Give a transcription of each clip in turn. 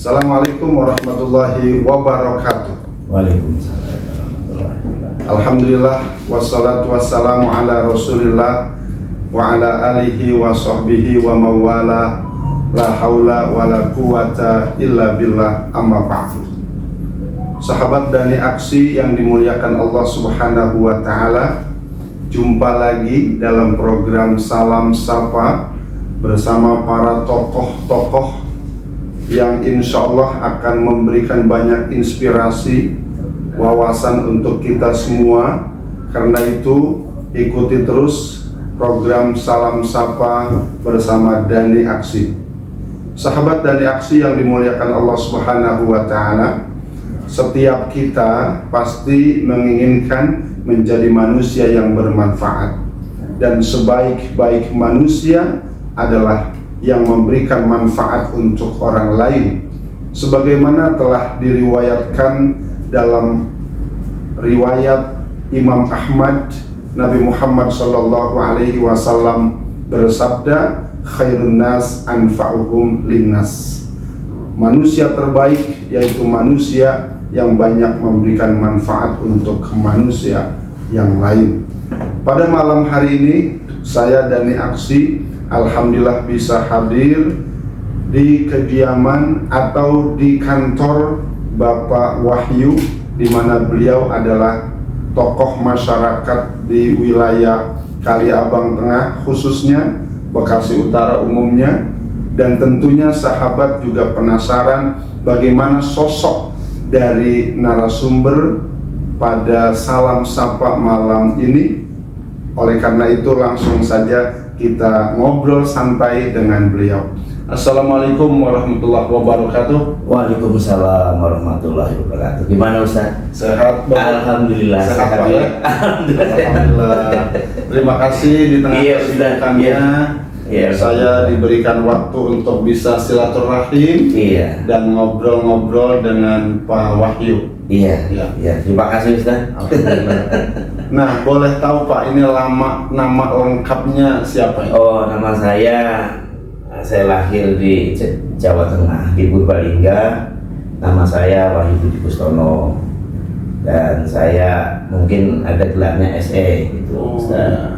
Assalamualaikum warahmatullahi wabarakatuh. Waalaikumsalam. Alhamdulillah wassalatu wassalamu ala Rasulillah wa ala alihi wa sahbihi wa mawala, la haula wa la quwata illa billah, amma ba'du. Sahabat Dani Aksi yang dimuliakan Allah Subhanahu wa taala, jumpa lagi dalam program Salam Sapa bersama para tokoh-tokoh yang insya Allah akan memberikan banyak inspirasi, wawasan untuk kita semua. Karena itu ikuti terus program Salam Sapa bersama Dani Aksi. Sahabat Dani Aksi yang dimuliakan Allah Subhanahu wa taala, setiap kita pasti menginginkan menjadi manusia yang bermanfaat, dan sebaik-baik manusia adalah yang memberikan manfaat untuk orang lain, sebagaimana telah diriwayatkan dalam riwayat Imam Ahmad. Nabi Muhammad SAW bersabda, khairun nas anfa'uhum linnas. Manusia terbaik yaitu manusia yang banyak memberikan manfaat untuk manusia yang lain. Pada malam hari ini saya Dani Aksi alhamdulillah bisa hadir di kediaman atau di kantor Bapak Wahyu, di mana beliau adalah tokoh masyarakat di wilayah Kaliabang Tengah, khususnya Bekasi Utara umumnya. Dan tentunya sahabat juga penasaran bagaimana sosok dari narasumber pada Salam Sapa malam ini. Oleh karena itu langsung saja kita ngobrol santai dengan beliau. Assalamualaikum warahmatullahi wabarakatuh. Waalaikumsalam warahmatullahi wabarakatuh. Gimana Ustaz? Sehat Bapak? Alhamdulillah. Sehat Pak ya? Alhamdulillah. Terima kasih di tengah kesibukannya. Saya diberikan waktu untuk bisa silaturahim dan ngobrol-ngobrol dengan Pak Wahyu. Iya. Terima kasih Ustaz. Nah, boleh tahu Pak, ini nama lengkapnya siapa ya? Oh, nama saya lahir di Jawa Tengah, di Purbalingga. Nama saya Wahyu Budi Kustono, dan saya mungkin ada gelarnya SE gitu,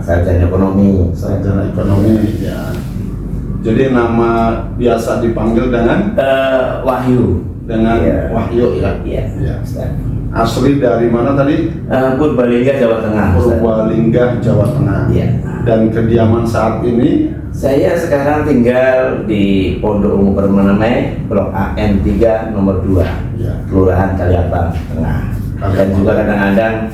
sarjana ekonomi. Sarjana ekonomi ya. Jadi nama biasa dipanggil dengan Wahyu. Dengan Wahyu ya. Iya. Asli dari mana tadi? Purbalingga, Jawa Tengah. Purbalingga, Jawa Tengah. Iya. Dan kediaman saat ini? Saya sekarang tinggal di Pondok Umum Permename, Blok AM 3 nomor 2, Kelurahan Kaliabang Tengah. Dan juga kadang-kadang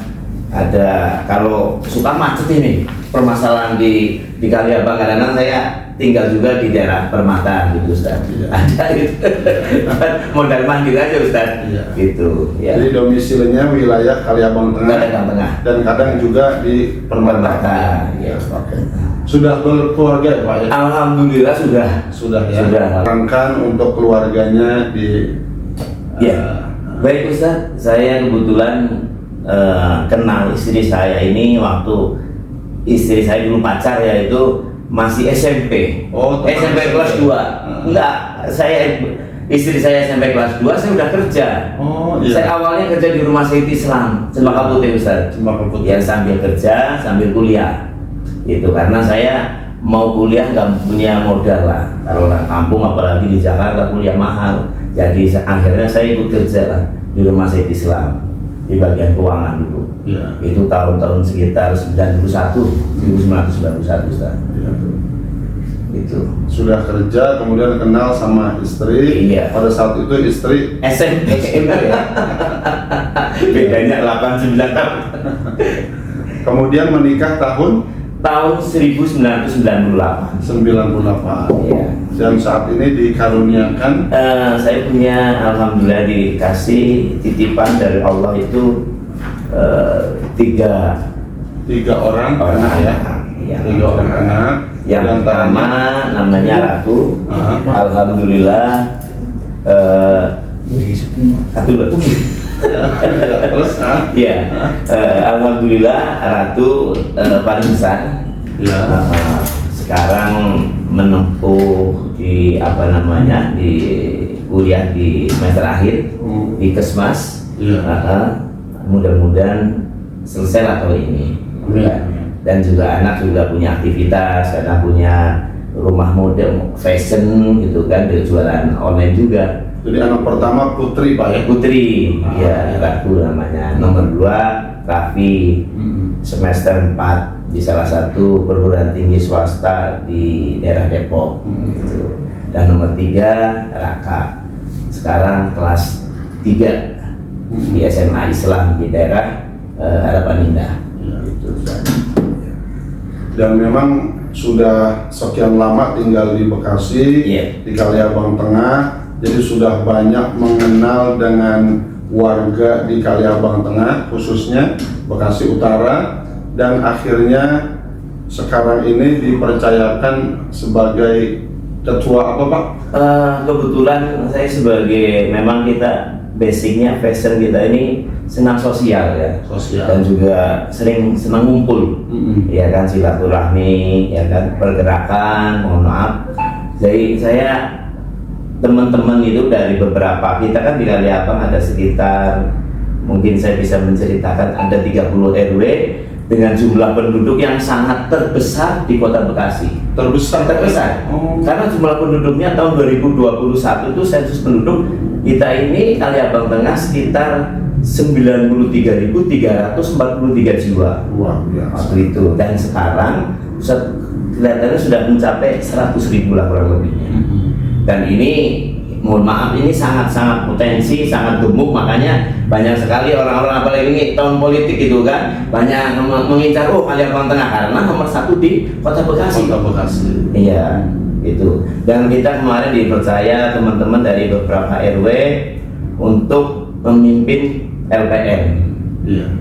ada, kalau suka macet ini permasalahan di Kaliabang, kadang-kadang saya tinggal juga di daerah Permata gitu Ustaz. Ada gitu. Modal mandiri aja Ustaz. Gitu ya. Jadi domisilinya wilayah Kaliabang Tengah. Dan kadang juga di Permata. Ya. Oke. Sudah berkeluarga ya Pak ya? Alhamdulillah sudah ya. Sudah. Rangkan untuk keluarganya di Baik Ustaz, saya kebetulan kenal istri saya ini waktu istri saya dulu pacar, yaitu masih SMP. SMP kelas 2. Enggak, istri saya SMP kelas 2, saya udah kerja. Saya awalnya kerja di Rumah Sakit Islam Cempaka Putih Ustaz. Ya, sambil kerja sambil kuliah. Itu karena saya mau kuliah nggak punya modal lah. Kalau kampung apalagi di Jakarta kuliah mahal. Jadi akhirnya saya ikut kerja lah di Rumah Sakit Islam di bagian keuangan dulu. Itu tahun-tahun sekitar 1991 Ustaz. Itu sudah kerja, kemudian kenal sama istri. Pada saat itu istri SMP. Bedanya 89 tahun. Kemudian menikah tahun 1998. Iya. Dan saat ini dikaruniakan saya punya, alhamdulillah dikasih titipan dari Allah itu tiga orang anak ya. Tiga orang anak. Yang pertama namanya Ratu. Alhamdulillah. Alhamdulillah Ratu paling besar. Sekarang menempuh di apa namanya di kuliah di semester akhir di Kesmas. Mudah-mudahan selesai lah tahun ini. Dan juga anak juga punya aktivitas karena punya rumah model fashion gitu kan, dia jualan online juga. Jadi anak pertama Putri Pak ya? Putri, ya Ratu namanya. Nomor 2 Raffi, semester 4 di salah satu perguruan tinggi swasta di daerah Depok. Gitu. Dan nomor 3 Raka, sekarang kelas 3 di SMA Islam di daerah Harapan Indah. Gitu. Dan memang sudah sekian lama tinggal di Bekasi, di Kaliabang Tengah, jadi sudah banyak mengenal dengan warga di Kaliabang Tengah, khususnya Bekasi Utara, dan akhirnya sekarang ini dipercayakan sebagai ketua apa Pak? Kebetulan saya sebagai, memang kita basicnya fashion kita ini senang sosial ya, dan juga senang ngumpul, ya kan, silaturahmi, ya kan, pergerakan, mohon maaf. Jadi saya teman-teman itu dari beberapa, kita kan di Kaliabang ada sekitar, mungkin saya bisa menceritakan ada 30 RW dengan jumlah penduduk yang sangat terbesar di Kota Bekasi. Terbesar. Karena jumlah penduduknya tahun 2021 itu sensus penduduk kita ini Kaliabang Tengah sekitar 93.343 jiwa. Wah, biasa. Itu. Dan sekarang kelihatannya sudah mencapai 100.000 lah kurang lebihnya. Dan ini mohon maaf, ini sangat-sangat potensi, sangat gemuk, makanya banyak sekali orang-orang, apalagi ini tahun politik itu kan, banyak mengincar Kaliabang Tengah karena nomor 1 di Kota Bekasi. Iya, itu. Dan kita kemarin dipercaya teman-teman dari beberapa RW untuk memimpin LPM.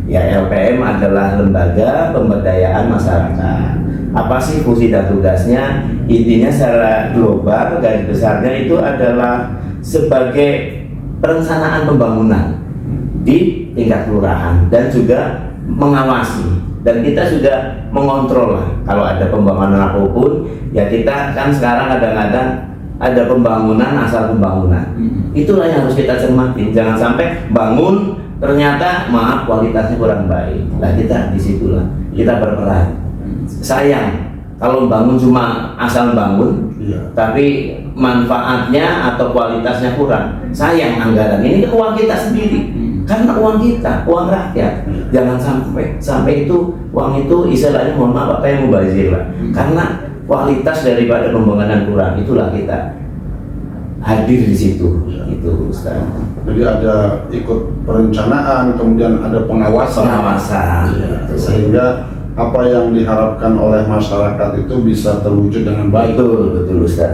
Ya, LPM adalah lembaga pemberdayaan masyarakat. Apa sih fungsi dan tugasnya? Intinya secara global, garis besarnya itu adalah sebagai perencanaan pembangunan di tingkat kelurahan dan juga mengawasi, dan kita juga mengontrol lah kalau ada pembangunan apapun. Ya kita kan sekarang kadang-kadang ada pembangunan asal pembangunan, itulah yang harus kita cermati. Jangan sampai bangun ternyata maaf kualitasnya kurang baik. Nah kita disitulah kita berperan. Sayang kalau bangun cuma asal bangun, tapi manfaatnya atau kualitasnya kurang. Sayang anggaran ini uang kita sendiri, karena uang kita, uang rakyat. Jangan sampai itu uang itu istilahnya mohon maaf apa yang mubazir lah. Karena kualitas daripada pembangunan kurang, itulah kita hadir di situ. Itu Ustaz. Jadi ada ikut perencanaan, kemudian ada pengawasan. Sehingga apa yang diharapkan oleh masyarakat itu bisa terwujud dengan baik. Betul Ustaz.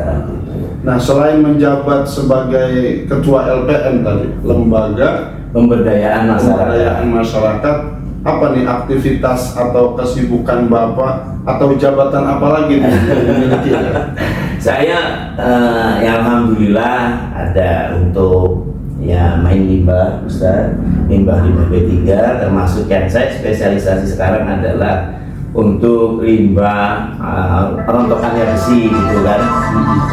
Nah, selain menjabat sebagai ketua LPM tadi, lembaga pemberdayaan masyarakat, apa nih aktivitas atau kesibukan Bapak atau jabatan apa lagi nih yang dimiliki? Saya ya alhamdulillah ada untuk ya main limbah Ustaz, limbah B3, termasuk yang saya spesialisasi sekarang adalah untuk limbah rontokannya besi gitu kan,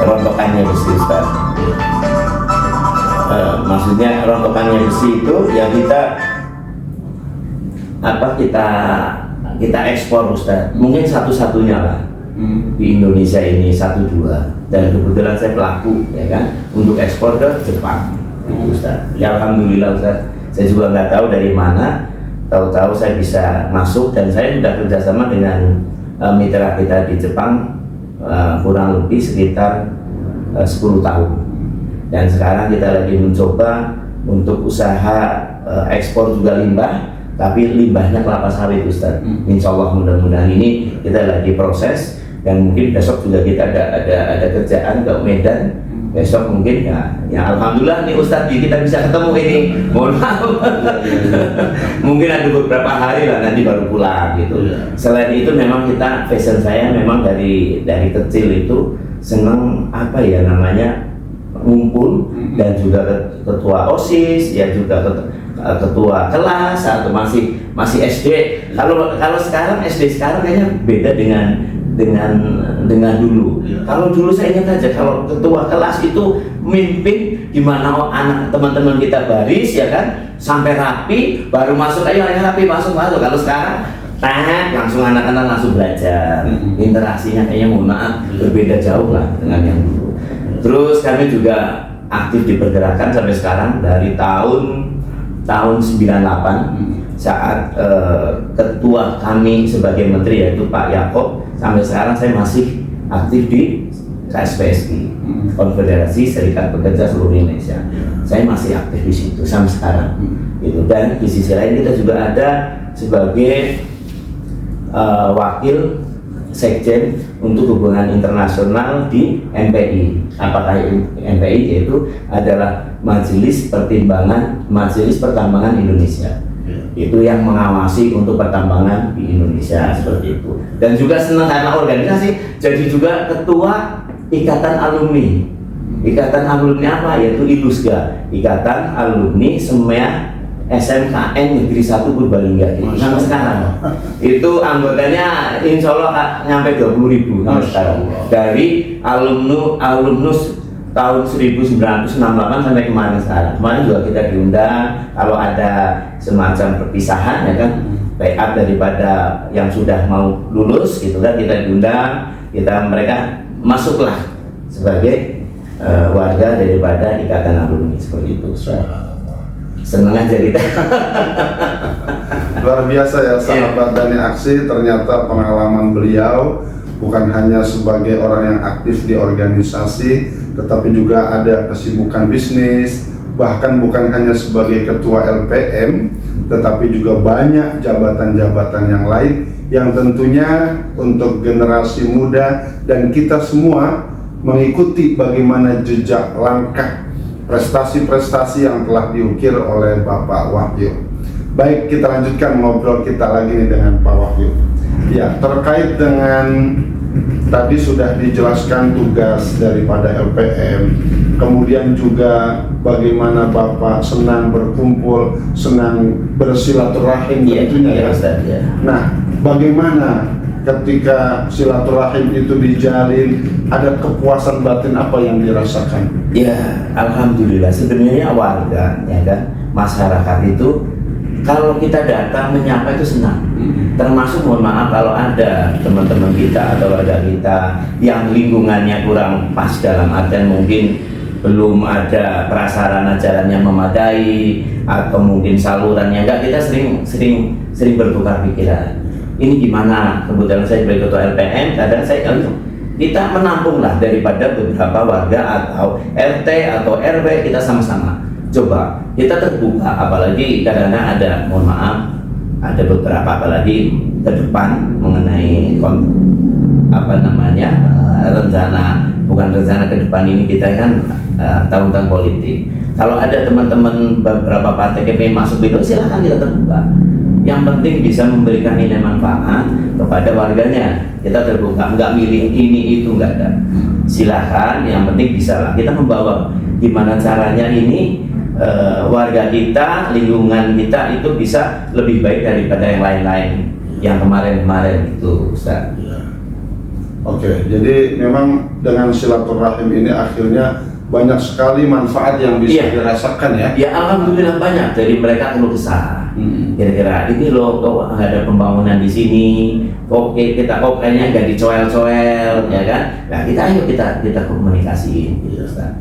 rontokannya besi Ustaz. Maksudnya rontokannya besi itu yang kita ekspor Ustaz, mungkin satu-satunya lah di Indonesia ini, 1-2, dan kebetulan saya pelaku ya kan untuk ekspor ke Jepang. Ustaz. Ya alhamdulillah Ustaz. Saya juga nggak tahu dari mana, tahu-tahu saya bisa masuk, dan saya sudah kerjasama dengan mitra kita di Jepang kurang lebih sekitar 10 tahun. Dan sekarang kita lagi mencoba untuk usaha ekspor juga limbah, tapi limbahnya kelapa sawit Ustaz. Insya Allah mudah-mudahan ini kita lagi proses, dan mungkin besok juga kita ada kerjaan ke Medan. Besok mungkin ya alhamdulillah nih Ustadz kita bisa ketemu ini, mohon maaf. Mungkin ada beberapa hari lah nanti baru pulang gitu. Selain itu memang kita fashion saya memang dari kecil itu seneng apa ya namanya ngumpul, dan juga ketua OSIS ya, juga ketua kelas atau masih SD. Kalau sekarang SD sekarang kayaknya beda dengan dengan dulu. Kalau dulu saya ingat aja, kalau ketua kelas itu mimpin gimana anak teman-teman kita baris ya kan, sampai rapi baru masuk, ayo rapi masuk. Kalau sekarang langsung anak-anak langsung belajar. Interaksinya kayaknya mohon maaf berbeda jauh lah dengan yang dulu. Terus kami juga aktif di pergerakan sampai sekarang dari tahun 98 saat ketua kami sebagai menteri yaitu Pak Yaakob, sampai sekarang saya masih aktif di KSPSI, Konfederasi Serikat Pekerja Seluruh Indonesia. Saya masih aktif di situ sampai sekarang. Itu, dan di sisi lain kita juga ada sebagai wakil sekjen untuk hubungan internasional di MPI. Apakah MPI? Yaitu adalah Majelis Pertambangan Indonesia. Itu yang mengawasi untuk pertambangan di Indonesia, seperti itu. Dan juga senang karena organisasi, jadi juga ketua Ikatan Alumni. Ikatan Alumni apa? Yaitu ILUSGA, Ikatan Alumni Semea SMKN Negeri 1 Purbalingga. Sampai sekarang itu anggotanya insya Allah nyampe 20.000 sampai sekarang. Dari alumnus tahun 1968 sampai kemarin sekarang. Kemarin juga kita diundang kalau ada semacam perpisahan ya kan, backup daripada yang sudah mau lulus gitu kan, kita diundang, mereka masuklah sebagai warga daripada Ikatan Alumni, seperti itu. Senang aja kita. Luar biasa ya sahabat Dhani Aksi, ternyata pengalaman beliau bukan hanya sebagai orang yang aktif di organisasi, tetapi juga ada kesibukan bisnis, bahkan bukan hanya sebagai ketua LPM, tetapi juga banyak jabatan-jabatan yang lain yang tentunya untuk generasi muda dan kita semua mengikuti bagaimana jejak langkah prestasi-prestasi yang telah diukir oleh Bapak Wahyu. Baik, kita lanjutkan ngobrol kita lagi nih dengan Pak Wahyu. Ya, terkait dengan tadi sudah dijelaskan tugas daripada LPM, kemudian juga bagaimana Bapak senang berkumpul, senang bersilaturahim tentunya ya. Nah, bagaimana ketika silaturahim itu dijalin, ada kepuasan batin apa yang dirasakan? Ya, alhamdulillah sebenarnya warga ya kan, masyarakat itu kalau kita datang menyapa itu senang. Termasuk mohon maaf kalau ada teman-teman kita atau warga kita yang lingkungannya kurang pas, dalam artian mungkin belum ada prasarana jalan yang memadai atau mungkin salurannya enggak, kita sering bertukar pikiran. Ini gimana? Kebetulan saya sebagai ketua LPM, kadang kita menampung lah daripada beberapa warga atau RT atau RW, kita sama-sama coba kita terbuka, apalagi kadang-kadang ada, mohon maaf, ada beberapa apalagi ke depan mengenai rencana ke depan ini, kita kan tahun-tahun politik. Kalau ada teman-teman beberapa partai KPI masuk itu, silahkan kita terbuka. Yang penting bisa memberikan nilai manfaat kepada warganya. Kita terbuka, nggak milih ini itu, nggak ada. Silahkan, yang penting bisa lah kita membawa gimana caranya ini warga kita, lingkungan kita itu bisa lebih baik daripada yang lain-lain yang kemarin-kemarin itu, Ustaz. Oke, jadi memang dengan silaturahim ini akhirnya banyak sekali manfaat yang bisa dirasakan ya. Ya, alhamdulillah banyak dari mereka keluh kesah. Kira-kira ini loh, kok nggak ada pembangunan di sini, kok kayaknya nggak dicoel-coel ya kan. Nah, kita komunikasiin gitu, Ustaz.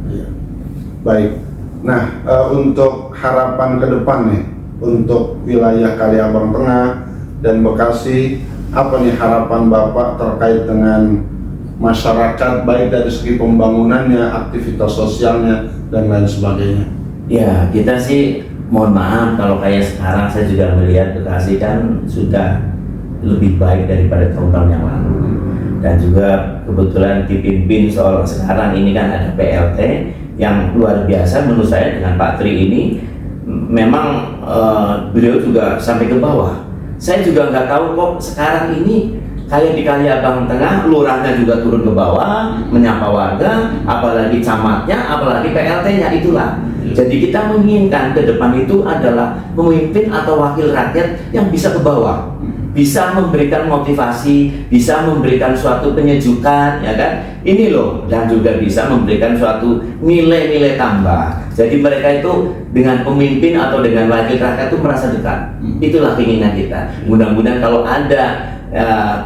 Baik. Nah, untuk harapan ke depan nih untuk wilayah Kaliabang Tengah dan Bekasi, apa nih harapan Bapak terkait dengan masyarakat, baik dari segi pembangunannya, aktivitas sosialnya dan lain sebagainya? Ya, kita sih mohon maaf kalau kayak sekarang saya juga melihat Bekasi kan sudah lebih baik daripada tahun-tahun yang lalu. Dan juga kebetulan dipimpin soal sekarang ini kan ada PLT yang luar biasa menurut saya dengan Pak Tri ini. Memang beliau juga sampai ke bawah. Saya juga nggak tahu kok sekarang ini kayak di Kaliabang Tengah, lurahnya juga turun ke bawah menyapa warga, apalagi camatnya, apalagi PLT-nya. Itulah. Jadi kita menginginkan ke depan itu adalah pemimpin atau wakil rakyat yang bisa ke bawah. bisa memberikan motivasi, bisa memberikan suatu penyejukan, ya kan? Ini loh, dan juga bisa memberikan suatu nilai-nilai tambah. Jadi mereka itu dengan pemimpin atau dengan wakil rakyat itu merasa dekat. Itulah keinginan kita. Mudah-mudahan kalau ada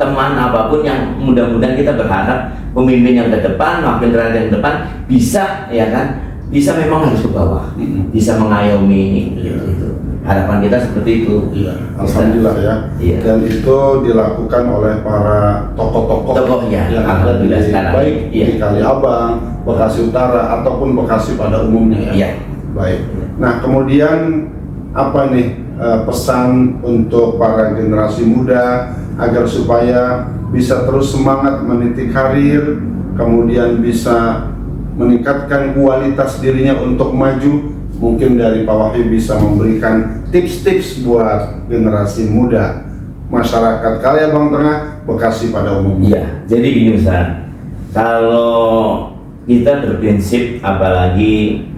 teman apapun yang mudah-mudahan kita berharap pemimpin yang ke depan, wakil rakyat yang ke depan bisa, ya kan? Bisa memang harus ke bawah, bisa mengayomi. Gitu. Harapan kita seperti itu. Alhamdulillah ya. Dan itu dilakukan oleh para tokoh-tokoh ya, yang alhamdulillah sekarang. Baik di Kaliabang, Bekasi Utara ataupun Bekasi pada umumnya ya. Baik. Nah, kemudian apa nih pesan untuk para generasi muda agar supaya bisa terus semangat meniti karir, kemudian bisa meningkatkan kualitas dirinya untuk maju? Mungkin dari Pak Wahyu bisa memberikan tips-tips buat generasi muda masyarakat Kaliabang Tengah, Bekasi pada umumnya. Iya, jadi gini Ustaz, kalau kita berprinsip, apalagi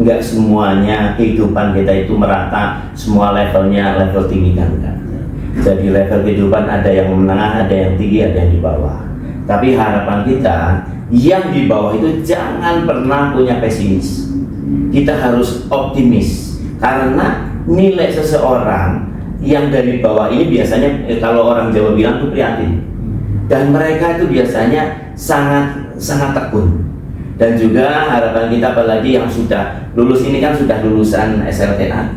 nggak semuanya kehidupan kita itu merata, semua levelnya level tinggi kan. Jadi level kehidupan ada yang menengah, ada yang tinggi, ada yang di bawah. Tapi harapan kita yang di bawah itu jangan pernah punya pesimis. Kita harus optimis, karena nilai seseorang yang dari bawah ini biasanya kalau orang Jawa bilang itu prihatin, dan mereka itu biasanya sangat tekun. Dan juga harapan kita apalagi yang sudah lulus ini kan sudah lulusan SLTA,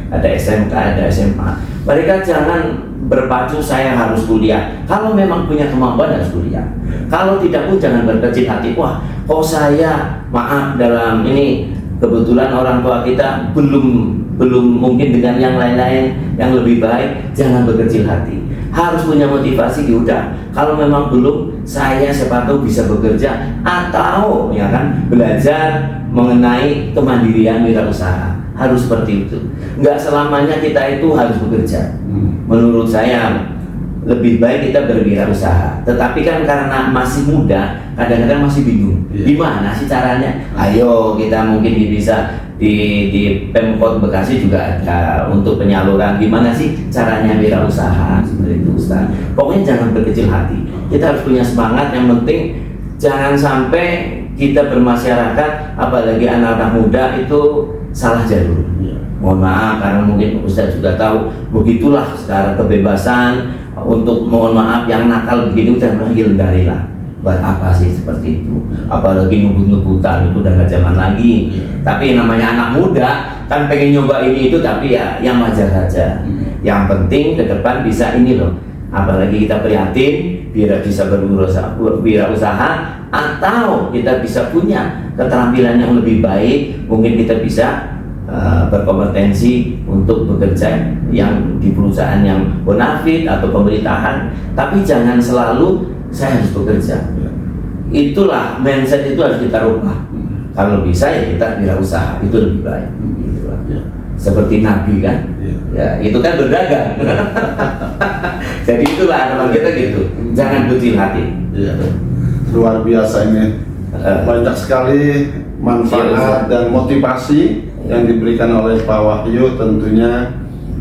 ada SMK, ada SMA, mereka jangan berpacu saya harus kuliah. Kalau memang punya kemampuan harus kuliah. Kalau tidak pun jangan berkecil hati. Wah, kok saya maaf dalam ini kebetulan orang tua kita belum mungkin dengan yang lain-lain yang lebih baik, jangan berkecil hati. Harus punya motivasi, udah. Kalau memang belum, saya siapa tahu bisa bekerja atau ya kan belajar mengenai kemandirian wirausaha. Harus seperti itu. Enggak selamanya kita itu harus bekerja. Menurut saya lebih baik kita berwirausaha. Tetapi kan karena masih muda, kadang-kadang masih bingung. Gimana sih caranya? Ayo kita mungkin bisa di Pemkot Bekasi juga ada untuk penyaluran. Gimana sih caranya wirausaha seperti itu Ustaz? Pokoknya jangan berkecil hati. Kita harus punya semangat. Yang penting jangan sampai kita bermasyarakat, apalagi anak-anak muda itu salah jalur. Mohon maaf karena mungkin Ustaz juga tahu begitulah sekarang kebebasan untuk mohon maaf yang nakal begini udah hindarilah. Buat apa sih seperti itu? Apalagi ngebut-ngebutan itu udah gak zaman lagi. Tapi namanya anak muda kan pengen nyoba ini itu, tapi ya yang wajar saja. Yang penting ke depan bisa ini loh. Apalagi kita prihatin biar bisa berwirausaha atau kita bisa punya keterampilan yang lebih baik, mungkin kita bisa berkompetensi untuk bekerja yang di perusahaan yang bonafit atau pemerintahan. Tapi jangan selalu saya harus bekerja. Itulah mindset, itu harus kita rubah. Kalau bisa ya kita wirausaha, itu lebih baik. Seperti Nabi kan, ya itu kan berdagang. Jadi itulah harapan kita gitu. Jangan kecil hati. Luar biasa ini. Banyak sekali manfaat dan motivasi yang diberikan oleh Pak Wahyu. Tentunya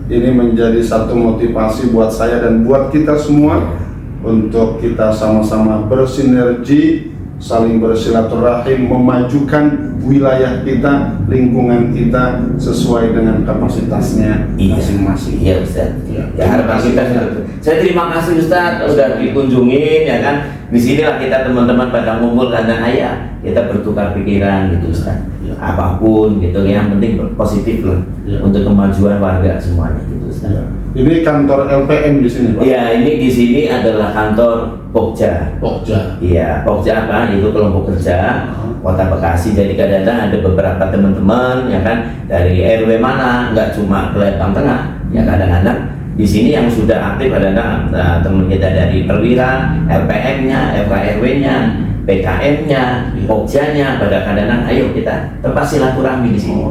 ini menjadi satu motivasi buat saya dan buat kita semua untuk kita sama-sama bersinergi, saling bersilaturahim, memajukan wilayah kita, lingkungan kita sesuai dengan kapasitasnya masing-masing. Iya Ustaz. Ya harapan kita. Saya terima kasih Ustaz sudah dikunjungin, ya kan. Di sinilah kita teman-teman pada ngumpul karena ayah kita bertukar pikiran gitu Ustaz. Apapun gitu, yang penting positif lah untuk kemajuan warga semuanya gitu Ustaz. Ini kantor LPM di sini Pak? Iya, ini di sini adalah kantor Pokja. Iya, Pokja apa? Itu kelompok kerja Kota Bekasi. Jadi kadang-kadang ada beberapa teman-teman ya kan dari RW mana, nggak cuma Kaliabang Tengah. Ya kadang-kadang di sini yang sudah aktif kadang-kadang teman kita dari Perwira, LPM-nya, FKRW-nya, PKM-nya, Pokjanya, pada kadang-kadang ayo kita tempat silaturahmi di sini.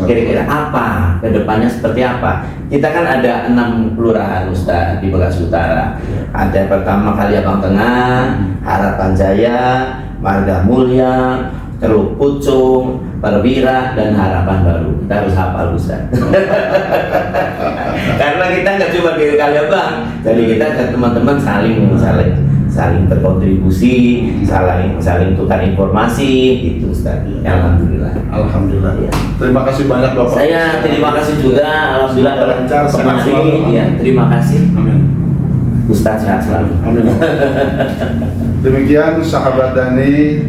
Kira-kira apa kedepannya seperti apa? Kita kan ada 6 kelurahan Ustaz di Bekasi Utara. Ada pertama Kaliabang Tengah, Harapan Jaya, Marga Mulia, Teluk Pucung, Perwira, dan Harapan Baru. Kita harus hafal, Ustaz. Karena kita nggak cuma di Kali Abang, jadi kita ke teman-teman saling berkontribusi, saling tukar informasi, gitu Ustaz. Alhamdulillah. Alhamdulillah. Ya. Terima kasih banyak Bapak. Saya terima kasih juga, alhamdulillah Lancar, senang terima selalu. kasih. Ya, terima kasih. Amin. Ustaz sehat selalu. Amin. Demikian sahabat Dani,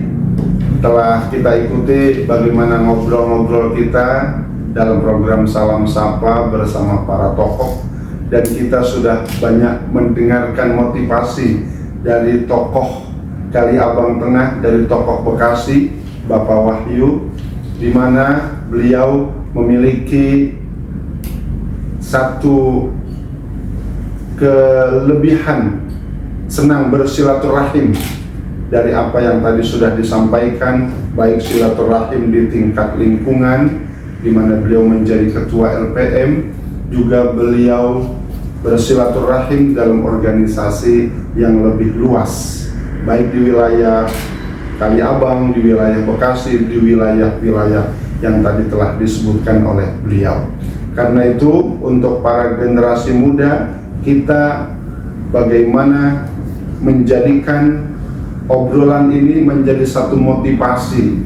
telah kita ikuti bagaimana ngobrol-ngobrol kita dalam program Salam Sapa bersama para tokoh, dan kita sudah banyak mendengarkan motivasi dari tokoh Kali Abang Tengah, dari tokoh Bekasi, Bapak Wahyu, di mana beliau memiliki satu kelebihan, senang bersilaturahim. Dari apa yang tadi sudah disampaikan, baik silaturahim di tingkat lingkungan, di mana beliau menjadi ketua LPM, juga beliau bersilaturahim dalam organisasi yang lebih luas, baik di wilayah Kali Abang, di wilayah Bekasi, di wilayah-wilayah yang tadi telah disebutkan oleh beliau. Karena itu, untuk para generasi muda, kita bagaimana menjadikan obrolan ini menjadi satu motivasi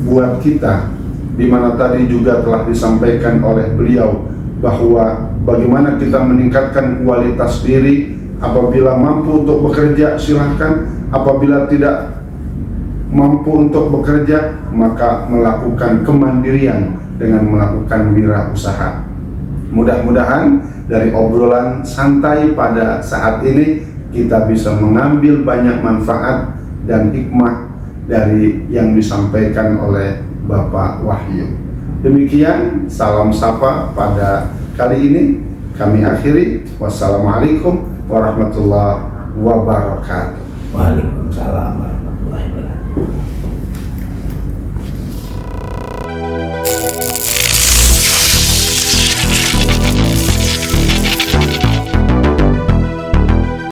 buat kita, di mana tadi juga telah disampaikan oleh beliau bahwa bagaimana kita meningkatkan kualitas diri. Apabila mampu untuk bekerja, silahkan. Apabila tidak mampu untuk bekerja, maka melakukan kemandirian dengan melakukan wirausaha. Mudah-mudahan dari obrolan santai pada saat ini kita bisa mengambil banyak manfaat dan hikmah dari yang disampaikan oleh Bapak Wahyu. Demikian salam sapa pada kali ini kami akhiri. Wassalamualaikum warahmatullahi wabarakatuh. Waalaikumsalam warahmatullahi wabarakatuh.